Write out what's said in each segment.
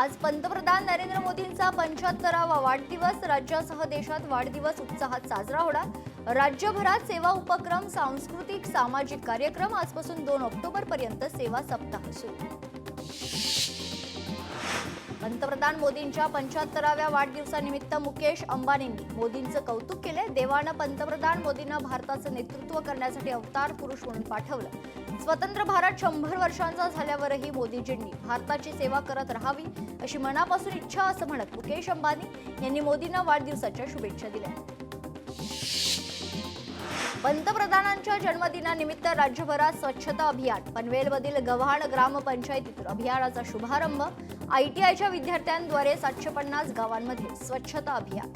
आज पंतप्रधान नरेंद्र मोदींचा 75वा वाढदिवस राज्यासह देशात वाढदिवस उत्साहात साजरा होणार। राज्यभरात सेवा उपक्रम, सांस्कृतिक सामाजिक कार्यक्रम आजपासून 2 ऑक्टोबर पर्यंत सेवा सप्ताह सुरू। पंतप्रधान मोदींच्या 75व्या वाढदिवसानिमित्त मुकेश अंबानींनी मोदींचं कौतुक केले। देवानं पंतप्रधान मोदींना भारताचं नेतृत्व करण्यासाठी अवतार पुरुष म्हणून पाठवलं। स्वतंत्र भारत 100 वर्षांचा झाल्यावरही मोदीजींनी भारताची सेवा करत राहावी अशी मनापासून इच्छा असं म्हणत मुकेश अंबानी यांनी मोदींना वाढदिवसाच्या शुभेच्छा दिल्या। पंतप्रधानांच्या जन्मदिनानिमित्त राज्यभरात स्वच्छता अभियान, पनवेलमधील गव्हाण ग्रामपंचायतीतून अभियानाचा शुभारंभ। ITIच्या विद्यार्थ्यांद्वारे 750 गावांमध्ये स्वच्छता अभियान।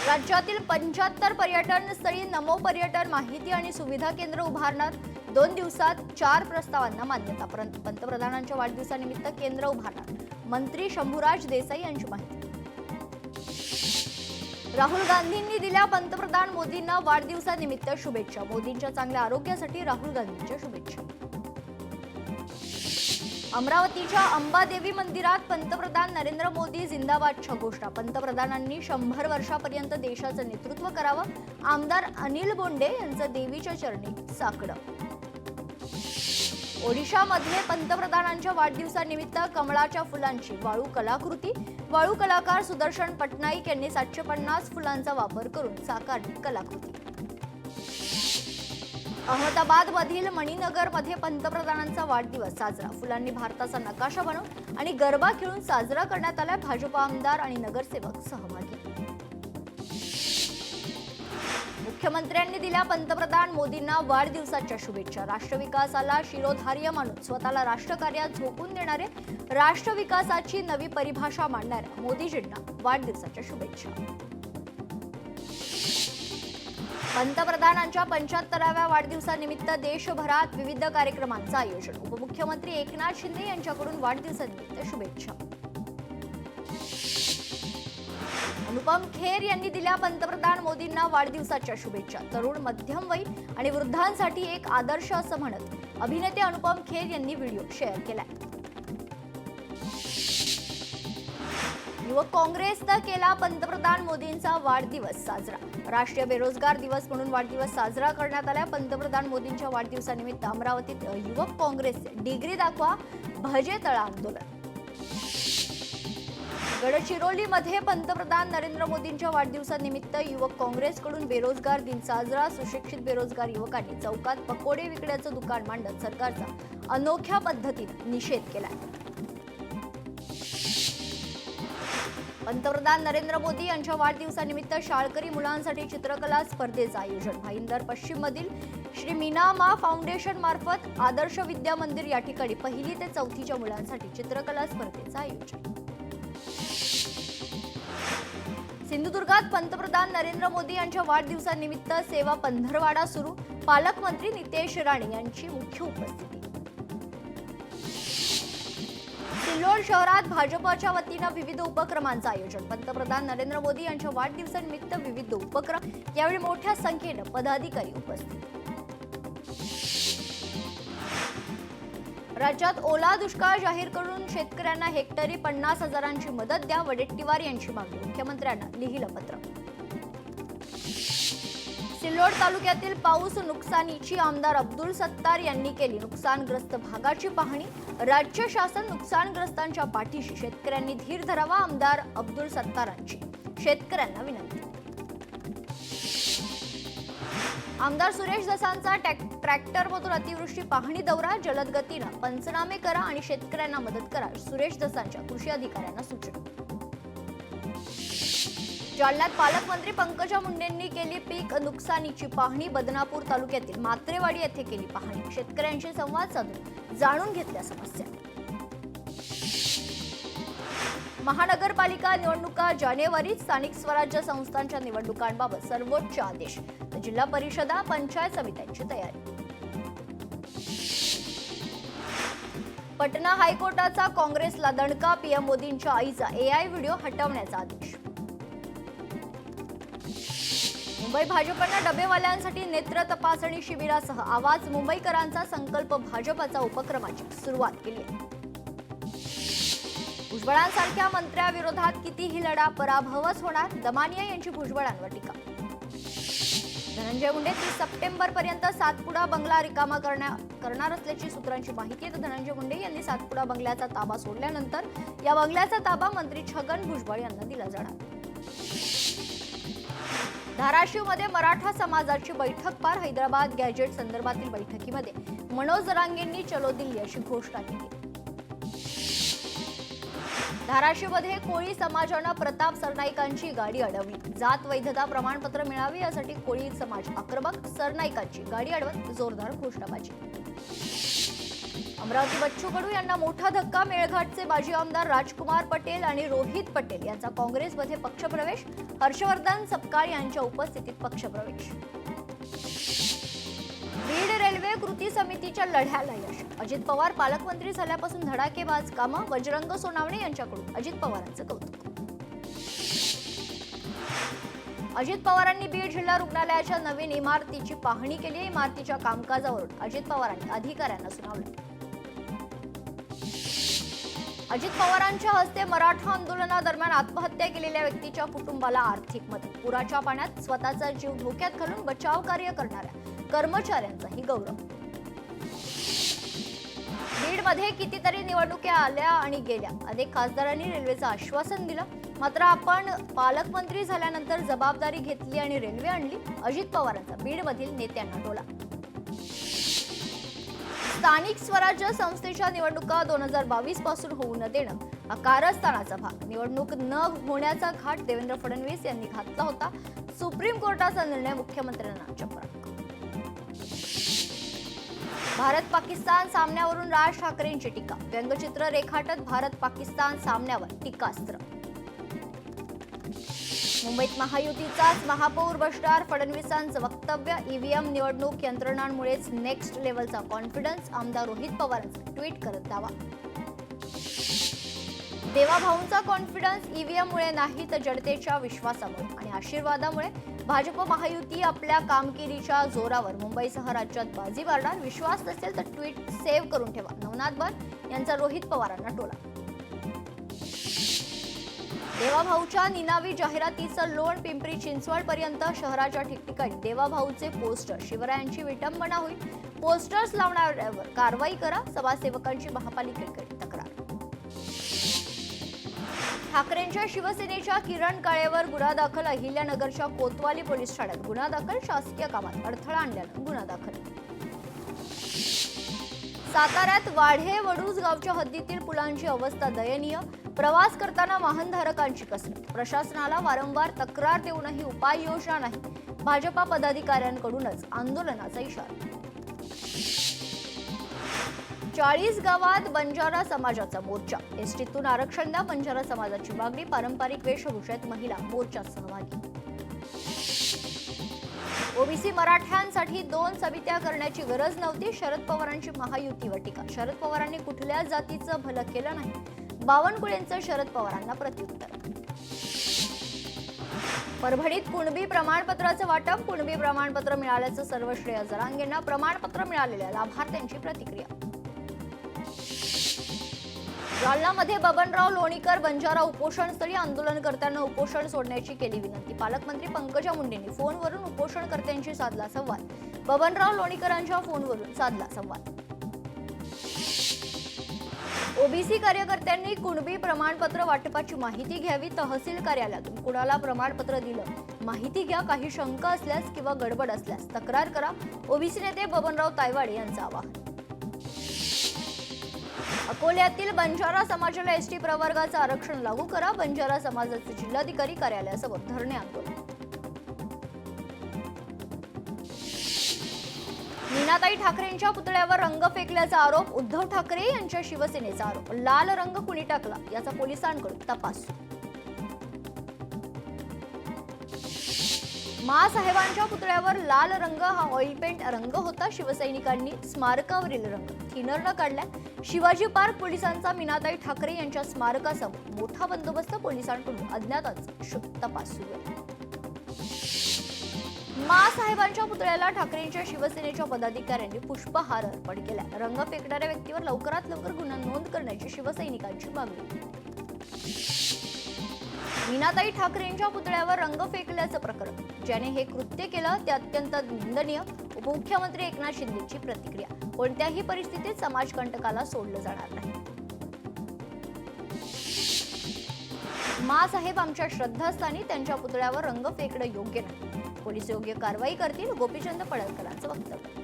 राज्यातील 75 पर्यटन स्थळी नमो पर्यटन माहिती आणि सुविधा केंद्र उभारणार। 2 दिवसात 4 प्रस्तावांना मान्यता। पंतप्रधानांच्या वाढदिवसानिमित्त केंद्र उभारणार, मंत्री शंभूराज देसाई यांची माहिती। राहुल गांधींनी दिल्या पंतप्रधान मोदींना वाढदिवसानिमित्त शुभेच्छा। मोदींच्या चांगल्या आरोग्यासाठी राहुल गांधींच्या शुभेच्छा। अमरावतीच्या अंबादेवी मंदिरात पंतप्रधान नरेंद्र मोदी जिंदाबादच्या घोषणा। पंतप्रधानांनी 100 वर्षापर्यंत देशाचं नेतृत्व करावं। आमदार अनिल बोंडे यांचं देवीच्या चरणी साकडं। ओडिशामध्ये पंतप्रधानांच्या वाढदिवसानिमित्त कमळाच्या फुलांची वाळू कलाकृती। वाळू कलाकार सुदर्शन पटनाईक यांनी 750 फुलांचा वापर करून साकारली कलाकृती। अहमदाबादमधील मणिनगरमध्ये पंतप्रधानांचा वाढदिवस साजरा। फुलांनी भारताचा नकाशा बनवून आणि गरबा खेळून साजरा करण्यात आला। भाजप आमदार आणि नगरसेवक सहभागी। मुख्यमंत्र्यांनी दिल्या पंतप्रधान मोदींना वाढदिवसाच्या शुभेच्छा। राष्ट्रविकासाला शिरोधार्य मानून स्वतःला राष्ट्रकार्यात झोकून देणारे, राष्ट्रविकासाची नवी परिभाषा मांडणाऱ्या मोदीजींना वाढदिवसाच्या शुभेच्छा। पंतप्रधानांच्या 75व्या वाढदिवसानिमित्त देशभरात विविध कार्यक्रमांचं आयोजन। उपमुख्यमंत्री एकनाथ शिंदे यांच्याकडून वाढदिवसानिमित्त शुभेच्छा। अनुपम खेर यांनी दिल्या पंतप्रधान मोदींना वाढदिवसाच्या शुभेच्छा। तरुण, मध्यमवयीन आणि वृद्धांसाठी एक आदर्श असं म्हणत अभिनेते अनुपम खेर यांनी व्हिडिओ शेअर केलाय। युवक काँग्रेसनं केला पंतप्रधान मोदींचा वाढदिवस साजरा। राष्ट्रीय बेरोजगार दिवस म्हणून वाढदिवस साजरा करण्यात आला। पंतप्रधान मोदींच्या वाढदिवसानिमित्त अमरावतीत युवक काँग्रेसचे डिग्री दाखवा भजे तळा आंदोलन। गडचिरोलीमध्ये पंतप्रधान नरेंद्र मोदींच्या वाढदिवसानिमित्त युवक काँग्रेसकडून बेरोजगार दिन साजरा। सुशिक्षित बेरोजगार युवकांनी चौकात पकोडे विकण्याचं दुकान मांडत सरकारचा अनोख्या पद्धतीने निषेध केला। पंतप्रधान नरेंद्र मोदी यांच्या वाढदिवसानिमित्त शाळकरी मुलांसाठी चित्रकला स्पर्धेचं आयोजन। भाईंदर पश्चिम मधील श्री मीनामा फाउंडेशन मार्फत आदर्श विद्या मंदिर या ठिकाणी 1ली ते 4थीच्या मुलांसाठी चित्रकला स्पर्धेचं आयोजन। सिंधुदुर्गात पंतप्रधान नरेंद्र मोदी यांच्या वाढदिवसानिमित्त सेवा पंधरवाडा सुरू। पालकमंत्री नितेश राणे यांची मुख्य उपस्थिती। सिल्लोड शहरात भाजपच्या वतीनं विविध उपक्रमांचं आयोजन। पंतप्रधान नरेंद्र मोदी यांच्या वाढदिवसानिमित्त विविध उपक्रम, यावेळी मोठ्या संख्येनं पदाधिकारी उपस्थित। राज्यात ओला दुष्काळ जाहीर करून शेतकऱ्यांना हेक्टरी 50,000ची मदत द्या, वडेट्टीवार यांची मागणी। मुख्यमंत्र्यांना लिहिलं पत्र। सिल्लोड तालुक्यातील पाऊस नुकसानीची आमदार अब्दुल सत्तार यांनी केली। नुकसानग्रस्त भागाची पाहणी। राज्य शासन नुकसानग्रस्तांच्या पाठीशी, शेतकऱ्यांनी धीर धरावा, आमदार अब्दुल सत्तारांची शेतकऱ्यांना विनंती। आमदार सुरेश दसांचा ट्रॅक्टरमधून अतिवृष्टी पाहणी दौरा। जलद गतीनं पंचनामे करा आणि शेतकऱ्यांना मदत करा, सुरेश दसांच्या कृषी अधिकाऱ्यांना सूचना। जालन्यात पालकमंत्री पंकजा मुंडेंनी केली पीक नुकसानीची पाहणी। बदनापूर तालुक्यातील मात्रेवाडी येथे केली पाहणी। शेतकऱ्यांशी संवाद साधून जाणून घेतल्या समस्या। महानगरपालिका निवडणुका जानेवारीत। स्थानिक स्वराज्य संस्थांच्या निवडणुकांबाबत सर्वोच्च आदेश। जिल्हा परिषदा, पंचायत समित्यांची तयारी। पटना हायकोर्टाचा काँग्रेसला दणका। पीएम मोदींच्या आईचा AI व्हिडिओ हटवण्याचा आदेश। मुंबई भाजपनं डबेवाल्यांसाठी नेत्र तपासणी शिबिरासह आवाज मुंबईकरांचा संकल्प भाजपचा उपक्रमाची सुरुवात केली आहे। भुजबळांसारख्या मंत्र्याविरोधात कितीही लढा पराभवच होणार, दमानिया यांची भुजबळांवर टीका. धनंजय मुंडे 30 सप्टेंबर पर्यंत सातपुडा बंगला रिकामा करणार असल्याची सूत्रांची माहिती आहे. धनंजय मुंडे यांनी सातपुडा बंगल्याचा ताबा सोडल्यानंतर या बंगल्याचा ताबा मंत्री छगन भुजबळ यांना दिला जाणार. धाराशिवमध्ये मराठा समाजाची बैठक पार. हैदराबाद गॅजेट संदर्भातील बैठकीमध्ये मनोज जरांगेंनी चलो दिल्ली अशी घोषणा केली. धाराशिवमध्ये कोळी समाजानं प्रताप सरनाईकांची गाडी अडवली. जात वैधता प्रमाणपत्र मिळावे यासाठी कोळी समाज आक्रमक. सरनाईकांची गाडी अडवत जोरदार घोषणाबाजी. अमरावती बच्चू कडू यांना मोठा धक्का. मेळघाटचे माजी आमदार राजकुमार पटेल आणि रोहित पटेल यांचा काँग्रेसमध्ये पक्षप्रवेश. हर्षवर्धन सपकाळ यांच्या उपस्थितीत पक्षप्रवेश. बीड रेल्वे कृती समितीच्या लढ्याला यश. अजित पवार पालकमंत्री झाल्यापासून धडाकेबाज कामं. बजरंग सोनावणे यांच्याकडून अजित पवारांचं कौतुक. अजित पवारांनी बीड जिल्हा रुग्णालयाच्या नवीन इमारतीची पाहणी केली. इमारतीच्या कामकाजावरून अजित पवारांनी अधिकाऱ्यांना सुनावले. अजित पवारांच्या हस्ते मराठा आंदोलनादरम्यान आत्महत्या केलेल्या व्यक्तीच्या कुटुंबाला आर्थिक मदत. पुराच्या पाण्यात स्वतःचा जीव धोक्यात घालून बचाव कार्य करणाऱ्या कर्मचाऱ्यांचाही गौरव. बीडमध्ये कितीतरी निवडणुका आल्या आणि गेल्या. अनेक खासदारांनी रेल्वेचं आश्वासन दिलं, मात्र आपण पालकमंत्री झाल्यानंतर जबाबदारी घेतली आणि रेल्वे आणली. अजित पवारांचा बीडमधील नेत्यांना टोला. स्थानिक स्वराज्य संस्थेच्या निवडणुका 2022 पासून होऊ न देणं हा कारस्थानाचा भाग. निवडणूक न होण्याचा घाट देवेंद्र फडणवीस यांनी घातला होता. सुप्रीम कोर्टाचा निर्णय मुख्यमंत्र्यांना चपराक. भारत पाकिस्तान सामन्यावरून राज ठाकरेंची टीका. व्यंगचित्र रेखाटत भारत पाकिस्तान सामन्यावर टीकास्त्र. मुंबईत महायुतीचाच महापौर बसणार. फडणवीसांचं वक्तव्य. ईव्हीएम निवडणूक यंत्रणांमुळेच नेक्स्ट लेव्हलचा कॉन्फिडन्स. आमदार रोहित पवारांचा ट्विट करत दावा. देवाभाऊंचा कॉन्फिडन्स. ईव्हीएममुळे नाही तर जनतेच्या विश्वासामुळे आणि आशीर्वादामुळे भाजप महायुती आपल्या कामगिरीच्या जोरावर मुंबईसह राज्यात बाजी मारणार. विश्वास नसेल तर ट्विट सेव्ह करून ठेवा. नवनाथ बन यांचा रोहित पवारांना टोला. देवाभाऊच्या निनावी जाहिरातीचं लोण. पिंपरी चिंचवड पर्यंत शहराच्या ठिकठिकाणी देवाभाऊचे पोस्टर. शिवरायांची विटंबना होईल. पोस्टर्स लावणाऱ्यावर कारवाई करा. समाजसेवकांची महापालिकेकडे तक्रार. ठाकरेंच्या शिवसेनेच्या किरण काळेवर गुन्हा दाखल. अहिल्यानगरच्या कोतवाली पोलीस ठाण्यात गुन्हा दाखल. शासकीय कामात अडथळा आणल्यानं गुन्हा दाखल. साताऱ्यात वाढे वडूज गावच्या हद्दीतील पुलांची अवस्था दयनीय. प्रवास करताना वाहनधारकांची कसरत. प्रशासनाला वारंवार तक्रार देऊनही उपाययोजना नाही. भाजपा पदाधिकाऱ्यांकडूनच आंदोलनाचा इशारा. 40 गावात बंजारा समाजाचा मोर्चा. एसटीतून आरक्षण द्या. बंजारा समाजाची मागणी. पारंपरिक वेशभूषेत महिला मोर्चात सहभागी. ओबीसी मराठ्यांसाठी 2 समित्या करण्याची गरज नव्हती. शरद पवारांची महायुतीवर टीका. शरद पवारांनी कुठल्याच जातीचं भलं केलं नाही. बावनकुळेंचं शरद पवारांना प्रत्युत्तर. परभणीत कुणबी प्रमाणपत्राचं वाटप. कुणबी प्रमाणपत्र मिळाल्याचं सर्व श्रेय जरांगेंना. प्रमाणपत्र मिळालेल्या लाभार्थ्यांची प्रतिक्रिया. जालनामध्ये बबनराव लोणीकर बंजारा उपोषणस्थळी. आंदोलनकर्त्यांना उपोषण सोडण्याची केली विनंती. पालकमंत्री पंकजा मुंडेंनी फोनवरून उपोषणकर्त्यांशी साधला संवाद. बबनराव लोणीकरांच्या फोनवरून साधला संवाद. ओबीसी कार्यकर्त्यांनी कुणबी प्रमाणपत्र वाटपाची माहिती घ्यावी. तहसील कार्यालयातून कुणाला प्रमाणपत्र दिलं माहिती घ्या. काही शंका असल्यास किंवा गडबड असल्यास तक्रार करा. ओबीसी नेते बबनराव तायवाडे यांचं आवाहन. अकोल्यातील बंजारा समाजाला एसटी प्रवर्गाचं आरक्षण लागू करा. बंजारा समाजाचे जिल्हाधिकारी कार्यालयासमोर धरणे आंदोलन. मीनाताई ठाकरेंच्या पुतळ्यावर रंग फेकल्याचा आरोप. उद्धव ठाकरे यांच्या शिवसेनेचा आरोप. लाल रंग कुणी टाकला याचा पोलिसांकडून तपास. मासाहेबांच्या पुतळ्यावर लाल रंग हा ऑइल पेंट रंग होता. शिवसैनिकांनी स्मारकावरील रंग थिनरनं काढलाय. शिवाजी पार्क पोलिसांचा मीनाताई ठाकरे यांच्या स्मारकासमोर मोठा बंदोबस्त. पोलिसांकडून अज्ञातांचा तपास सुरू आहे. मासाहेबांच्या पुतळ्याला ठाकरेंच्या शिवसेनेच्या पदाधिकाऱ्यांनी पुष्पहार अर्पण केला. रंग फेकणाऱ्या व्यक्तीवर लवकरात लवकर गुन्हा नोंद करण्याची शिवसैनिकांची मागणी. मीनाताई ठाकरेंच्या पुतळ्यावर रंग फेकल्याचं प्रकरण, ज्याने हे कृत्य केलं ते अत्यंत निंदनीय. उपमुख्यमंत्री एकनाथ शिंदेची प्रतिक्रिया, कोणत्याही परिस्थितीत समाजकंटकाला सोडलं जाणार नाही. माँसाहेब आमच्या श्रद्धास्थानी, त्यांच्या पुतळ्यावर रंग फेकणं योग्य नाही. पोलीस योग्य कारवाई करतील. गोपीचंद पडळकरांचं वक्तव्य.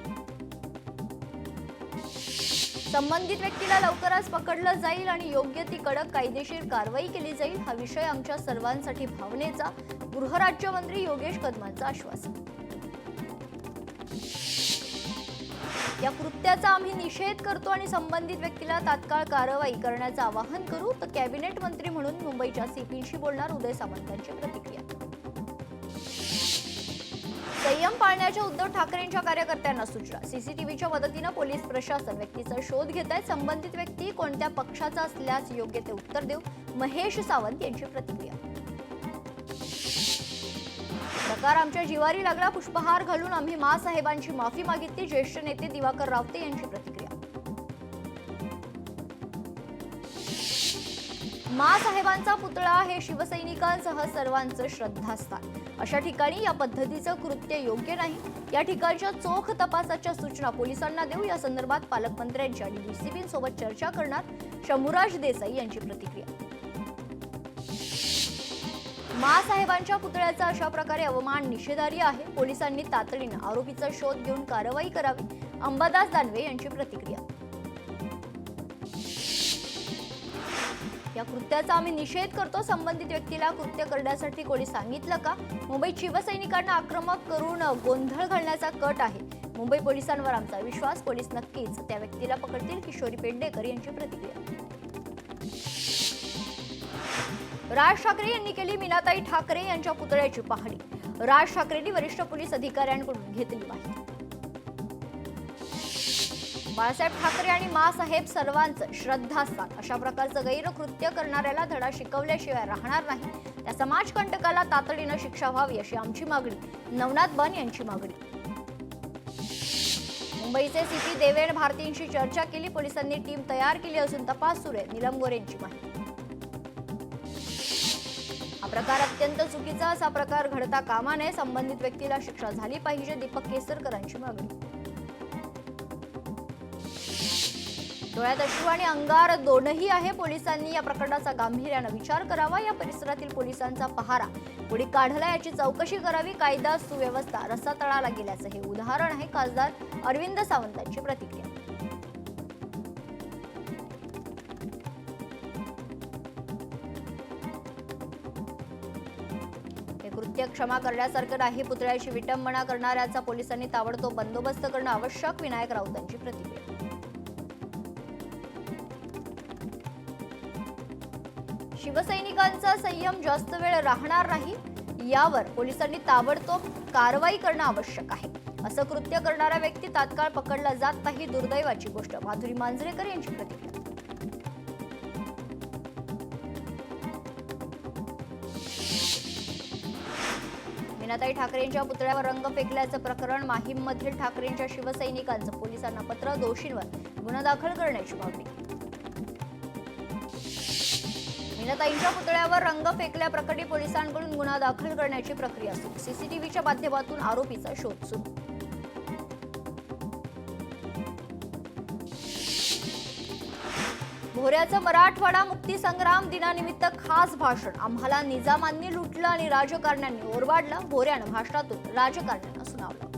संबंधित व्यक्तीला लवकरच पकडलं जाईल आणि योग्य ती कडक कायदेशीर कारवाई केली जाईल. हा विषय आमच्या सर्वांसाठी भावनेचा. गृहराज्यमंत्री योगेश कदमांचं आश्वासन. या कृत्याचा आम्ही निषेध करतो आणि संबंधित व्यक्तीला तात्काळ कारवाई करण्याचं आवाहन करू. तर कॅबिनेट मंत्री म्हणून मुंबईच्या सीपींशी बोलणार उदय सामंतांची प्रतिक्रिया. संयम पाळण्याच्या उद्धव ठाकरेंच्या कार्यकर्त्यांना सूचना. सीसीटीव्हीच्या मदतीनं पोलीस प्रशासन व्यक्तीचा शोध घेत आहे. संबंधित व्यक्ती कोणत्या पक्षाचा असल्यास योग्य ते उत्तर देऊ. महेश सावंत यांची प्रतिक्रिया. प्रकार आमच्या जिवारी लागला. पुष्पहार घालून आम्ही माँसाहेबांची माफी मागितली. ज्येष्ठ नेते दिवाकर रावते यांची प्रतिक्रिया. माँसाहेबांचा पुतळा हे शिवसैनिकांसह सर्वांचं श्रद्धास्थान. अशा ठिकाणी या पद्धतीचं कृत्य योग्य नाही. या ठिकाणच्या चोख तपासाच्या सूचना पोलिसांना देऊ. या संदर्भात पालकमंत्र्यांची आणि डीसीपींसोबत चर्चा करणार. शंभूराज देसाई यांची प्रतिक्रिया. माँसाहेबांच्या पुतळ्याचा अशा प्रकारे अवमान निषेधार्ह आहे. पोलिसांनी तातडीनं आरोपीचा शोध घेऊन कारवाई करावी. अंबादास दानवे यांची प्रतिक्रिया. या कृत्याचा आम्ही निषेध करतो. संबंधित व्यक्तीला कृत्य करण्यासाठी कोणी सांगितलं का? मुंबईत शिवसैनिकांना आक्रमक करून गोंधळ घालण्याचा कट आहे. मुंबई पोलिसांवर आमचा विश्वास. पोलीस नक्कीच त्या व्यक्तीला पकडतील. किशोरी पेडणेकर यांची प्रतिक्रिया. राज ठाकरे यांनी केली मीनाताई ठाकरे यांच्या पुतळ्याची पाहणी. राज ठाकरेंनी वरिष्ठ पोलीस अधिकाऱ्यांकडून घेतली माहिती. बाळासाहेब ठाकरे आणि माँसाहेब सर्वांचं श्रद्धास्थान. अशा प्रकारचं गैरकृत्य करणाऱ्याला धडा शिकवल्याशिवाय राहणार नाही. त्या समाजकंटकाला तातडीनं शिक्षा व्हावी अशी आमची मागणी. नवनाथ बन यांची मागणी. मुंबईचे सीपी देवेन भारतींशी चर्चा केली. पोलिसांनी टीम तयार केली असून तपास सुरू आहे. नीलम गोरेंची माहिती. हा प्रकार अत्यंत चुकीचा. असा प्रकार घडता कामा नये. संबंधित व्यक्तीला शिक्षा झाली पाहिजे. दीपक केसरकरांची मागणी. डोळ्यात अश्रू आणि अंगार दोनही आहे. पोलिसांनी या प्रकरणाचा गांभीर्यानं विचार करावा. या परिसरातील पोलिसांचा पहारा कोणी काढला याची चौकशी करावी. कायदा सुव्यवस्था रसातळाला गेल्याचं हे उदाहरण आहे. खासदार अरविंद सावंतांची प्रतिक्रिया. हे कृत्य क्षमा करण्यासारखं नाही. पुतळ्याची विटंबना करणाऱ्याचा पोलिसांनी ताबडतोब बंदोबस्त करणं आवश्यक. विनायक राऊतांची प्रतिक्रिया. शिवसैनिकांचा संयम जास्त वेळ राहणार नाही. यावर पोलिसांनी ताबडतोब कारवाई करणं आवश्यक आहे. असं कृत्य करणारा व्यक्ती तात्काळ पकडला जात नाही. दुर्दैवाची गोष्ट. माधुरी मांजरेकर यांची प्रतिक्रिया. मीनाताई ठाकरेंच्या पुतळ्यावर रंग फेकल्याचं प्रकरण. माहीममधील ठाकरेंच्या शिवसैनिकांचं पोलिसांना पत्र. दोषींवर गुन्हा दाखल करण्याची मागणी. मीनाताईंच्या पुतळ्यावर रंग फेकल्याप्रकरणी पोलिसांकडून गुन्हा दाखल करण्याची प्रक्रिया सुरू. सीसीटीव्हीच्या माध्यमातून आरोपीचा शोध सुरू. भोऱ्याचं मराठवाडा मुक्ती संग्राम दिनानिमित्त खास भाषण. आम्हाला निजामांनी लुटलं आणि राजकारण्यांनी ओरबाडलं. भोऱ्यानं भाषणातून राजकारण्यांना सुनावलं.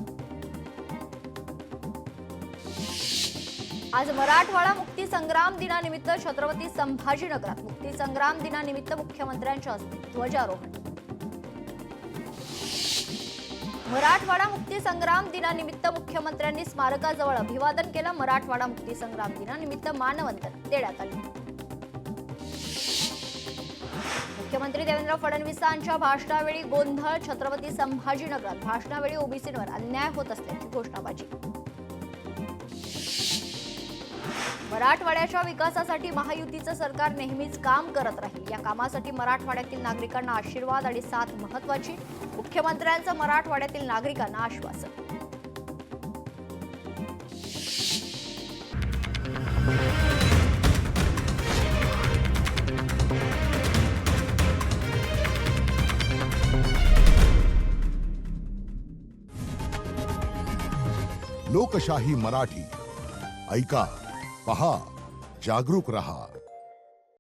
आज मराठवाडा मुक्ती संग्राम दिनानिमित्त छत्रपती संभाजीनगरात मुक्ती संग्राम दिनानिमित्त मुख्यमंत्र्यांच्या हस्ते ध्वजारोहण. मराठवाडा मुक्ती संग्राम दिनानिमित्त मुख्यमंत्र्यांनी स्मारकाजवळ अभिवादन केलं. मराठवाडा मुक्ती संग्राम दिनानिमित्त मानवंदना देण्यात आली. मुख्यमंत्री देवेंद्र फडणवीसांच्या भाषणावेळी गोंधळ. छत्रपती संभाजीनगरात भाषणावेळी ओबीसींवर अन्याय होत असल्याची घोषणाबाजी. मराठवाड्याच्या विकासासाठी महायुतीचं सरकार नेहमीच काम करत राहील. या कामासाठी मराठवाड्यातील नागरिकांना आशीर्वाद आणि साथ महत्त्वाची. मुख्यमंत्र्यांचं मराठवाड्यातील नागरिकांना आश्वासन. लोकशाही मराठी ऐका, पहा, जागरूक रहा.